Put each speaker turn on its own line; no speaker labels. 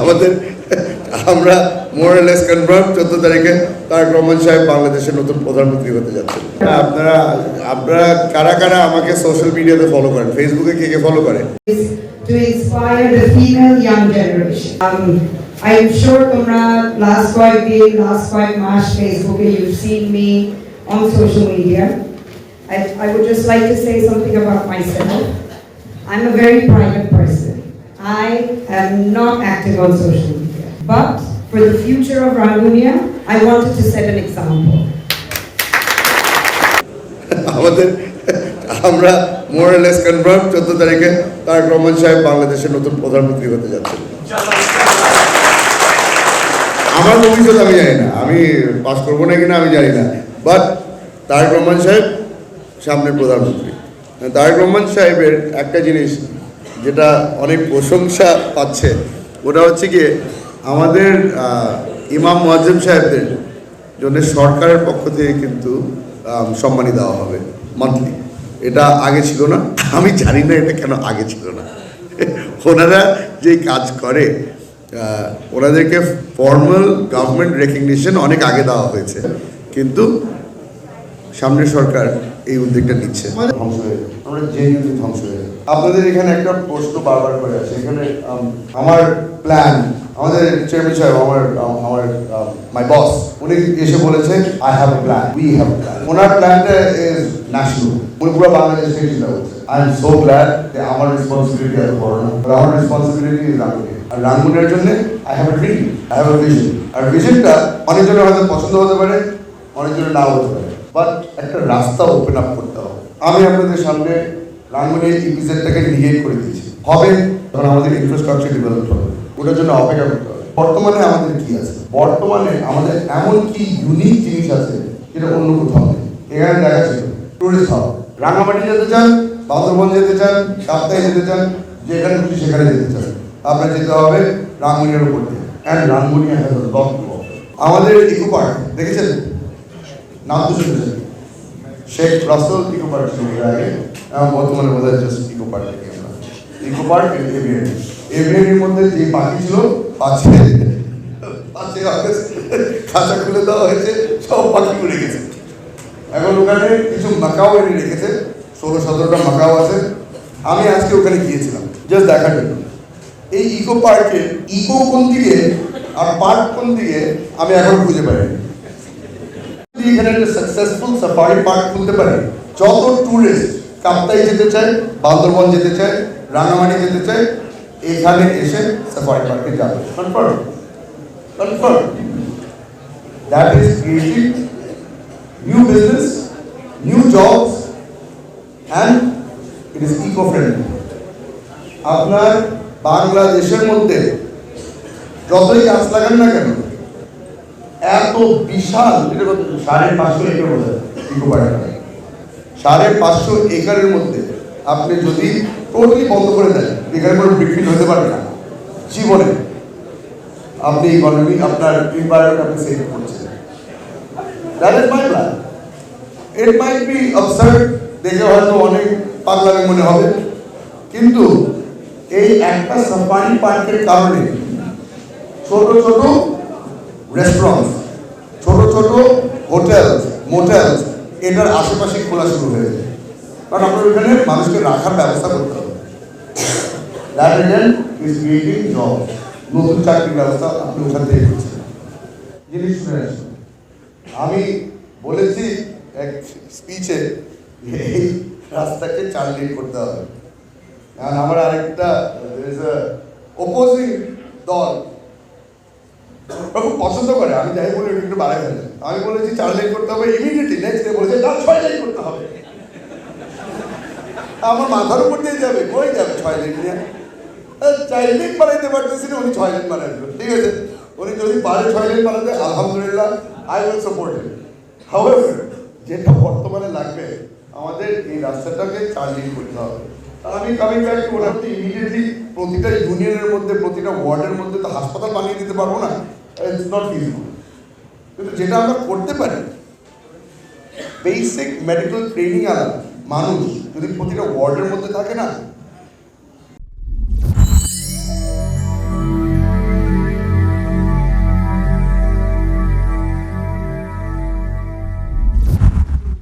আমাদের আমরা মোরালেস কনফার্ম 14 তারিখে তারেক রহমান সাহেব বাংলাদেশের নতুন প্রধানমন্ত্রী হতে যাচ্ছেন। আপনারা আপনারা কারা কারা আমাকে সোশ্যাল মিডিয়াতে ফলো করেন, ফেসবুকে কে কে ফলো করে?
To inspire the female young generation. I'm sure তোমরা last 5 months Facebook you've seen me on social media. I would just like to say something about myself. I'm a very private person. I am not active on social media. But for the future of Rangunia, I wanted to set an example.
আমরা মোরালেস confirm 14 তারিখে তারেক রহমান সাহেব বাংলাদেশের নতুন প্রধানমন্ত্রী হতে যাচ্ছেন। আমার ভবিষ্যৎ আমি জানি না, আমি পাস করবো না কিনা আমি জানি না, বাট তারেক রহমান সাহেব সামনের প্রধানমন্ত্রী। তারেক রহমান সাহেবের একটা জিনিস যেটা অনেক প্রশংসা পাচ্ছে, ওটা হচ্ছে গিয়ে আমাদের ইমাম মুয়াজ্জিম সাহেবদের জন্য সরকারের পক্ষ থেকে কিন্তু সম্মানী দেওয়া হবে মান্থলি। এটা আগে ছিল না, আমি জানি না এটা কেন আগে ছিল না। ওনারা যেই কাজ করে ওনাদেরকে ফর্মাল গভর্নমেন্ট রেকগনিশন অনেক আগে দেওয়া হয়েছে, কিন্তু সামনের সরকার এই উদ্যোগটা নিচ্ছে। আমরা জেনুইনলি ধ্বংস হয়ে যাবে। আপনাদের এখানে একটা প্রশ্ন বারবার করে আছে, এখানে আমার প্ল্যান, আমাদের চেয়ারম্যান সাহেব আমার মাই বস উনি এসে বলেছে I have a plan, we have a plan. ওনার প্ল্যানটা ইজ ন্যাশনাল, উনি পুরো বাংলাদেশ থেকে চিন্তা করছে। আই এম সো গ্ল্যাড যে আমার রেসপন্সিবিলিটি এত বড় না, আমার রেসপন্সিবিলিটি ইজ রাঙ্গুনিয়া। আর রাঙ্গুনিয়ার জন্য I have a dream, I have a vision. আর ভিশনটা অনেকজনের হয়তো পছন্দ হতে পারে, অনেকজনের নাও হতে পারে, বাট একটা রাস্তা ওপেন আপ করতে হবে। আমি আপনাদের সামনে রাঙ্গুনিয়া ইপিজেডটাকে নিগেট করে দিয়েছি, হবে তখন আমাদের ইনফ্রাস্ট্রাকচার ডেভেলপ হবে, ওটার জন্য অপেক্ষা করতে হবে। বর্তমানে আমাদের কি আছে, বর্তমানে আমাদের এমন কি ইউনিক জিনিস আছে যেটা অন্য কোথাও নেই। এখানে দেখা ছিল টুরিস্ট হাব, রাঙামাটি যেতে চান, বান্দরবন যেতে চান, কাপ্তাই যেতে চান, যেখানে খুশি সেখানে যেতে চান, আপনার যেতে হবে রাঙ্গুনিয়ার উপর দিয়ে। And Rangunia has a lot to offer. আমাদের ইকো পার্ক দেখেছেন, নাম তো শুনেছেন, শেখ রাসেল ইকো পার্ক ছিল এর আগে, এবং বর্তমানে বোধ হয় জাস্ট ইকো পার্ক থেকে আমরা ইকো পার্ক এভিয়ারির মধ্যে যে পাখি ছিল পাঁচে খাঁচা খুলে দেওয়া হয়েছে, সব পাখি উড়ে গেছে। এখন ওখানে কিছু মাকাও এনে রেখেছে, 16-17টা মাকাও আছে। আমি আজকে ওখানে গিয়েছিলাম জাস্ট দেখার জন্য। এই ইকো পার্কে ইকো কোন দিকে আর পার্ক কোন দিকে আমি এখন খুঁজে পাইনি। এখানে একটা সাকসেসফুল সাফারি পার্ক খুলতে পারে, যত ট্যুরিস্ট কাপ্তাই যেতে চায়, বান্দরবন যেতে চায়, রাঙামাটি যেতে চায়, এখানে এসে সাফারি পার্কে যাবে। Confirm, confirm. That is creating new business, new jobs, and it is eco friendly. আপনার বাংলাদেশের মধ্যে যতই গাছ লাগান না কেন, এত বিশাল, এটা 550 একর বলে ইকো পার্ক, 550 একরের মধ্যে আপনি যদি টোটালি বন্ধ করে দেন, এখানে কোনো বিক্রি হতে পারবে না জীবনে, আপনি ইকোনমি, আপনার এনভায়রনমেন্ট আপনি সেভ করছেন। That is my plan. It might be absurd, দেখে হয়তো অনেক পাগলামি মনে হবে, কিন্তু এই একটা সাফারি পার্কের কারণে ছোট ছোট রেস্টুরেন্ট, ছোট ছোট হোটেল, মোটেল এটার আশেপাশে খোলা শুরু হয়ে যায়, কারণ আপনার ওখানে মানুষকে রাখার ব্যবস্থা করতে হবে। That again is creating job, নতুন চাকরির ব্যবস্থা আপনি ওখান থেকে করছেন। জিনিস শুনে আসুন, আমি বলেছি এক স্পিচে এই রাস্তাকে 4 লেন করতে হবে। কারণ আমার আরেকটা অপোজিং দল খুব পছন্দ করে, আমি যাই বলি একটু বাড়াই ফেলে। আমি বলেছি 4 লেন করতে হবে, ইমিডিয়েটলি নেক্সট ডে বলেছে 6 লেন করতে হবে। আমার মাথার উপর দিয়ে যাবে, কই যাবে 6 লেন নিয়ে? 4 লেন বানাইতে পারতেছি না, উনি 6 লেন বানাই দেবেন, ঠিক আছে? উনি যদি পারে 6 লেন বানাতে, আলহামদুলিল্লাহ, I will support him. However যেটা বর্তমানে লাগবে, আমাদের এই রাস্তাটাকে 4 লেন করতে হবে। আমি coming back to owner immediately প্রতিটা ইউনিয়নের মধ্যে, প্রতিটা ওয়ার্ডের মধ্যে তো হাসপাতাল বানিয়ে দিতে পারবো না, ইটস নট ফিজিবল। কিন্তু যেটা আমরা করতে পারি, বেসিক মেডিকেল ট্রেনিং আলা মানুষ যদি প্রতিটা ওয়ার্ডের মধ্যে থাকে না,